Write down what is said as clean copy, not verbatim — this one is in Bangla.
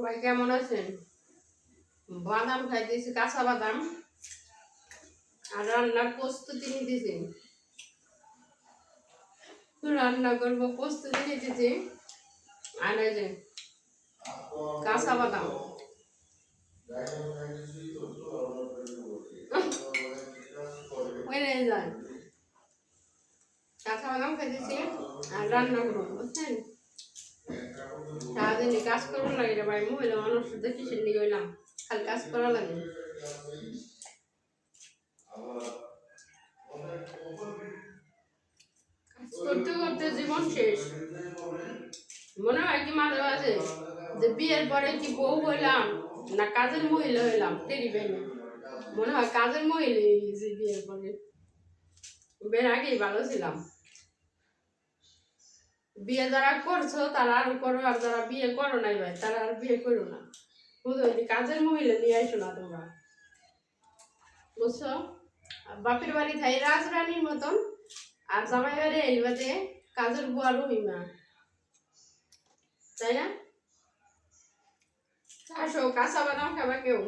সবাই কেমন আছেন? বাদাম খাইতেছি, কাঁচা বাদাম, আর রান্নার প্রস্তুতি নিতেছি। রান্না করবো, প্রস্তুতি নিতেছি। আর এই যে কাঁচা বাদাম, কাঁচা বাদাম খাইতেছি আর রান্না করবো, বুঝছেন? সারাদিন কাজ করবো লাগে রে ভাই, মহিলা মানুষ কিসের নিয়ে গেলাম, খালি কাজ করা লাগে। করতে করতে জীবন শেষ। মনে হয় কি মাঝে মাঝে যে বিয়ের পরে কি বউ হইলাম না কাজের মহিলা হইলাম, টেরি পাই না। মনে হয় কাজের মহিলা যে বিয়ের পরে, বিয়ের আগেই ভালো ছিলাম। বিয়ে যারা করছো তারা আরো করো, আর যারা বিয়ে করো নাই ভাই তারা আর বিয়ে করো না। বুঝো, কাজের মহিলা নিয়ে আসো না তোমরা, বুঝছো? বাপের বাড়ি থাই রাজরানীর মতন, আর জামাই বাড়ি এলবাদে কাজের বুয়া রহিমা, তাই না? আসো, কাঁচা বাদাম খাবা কেউ?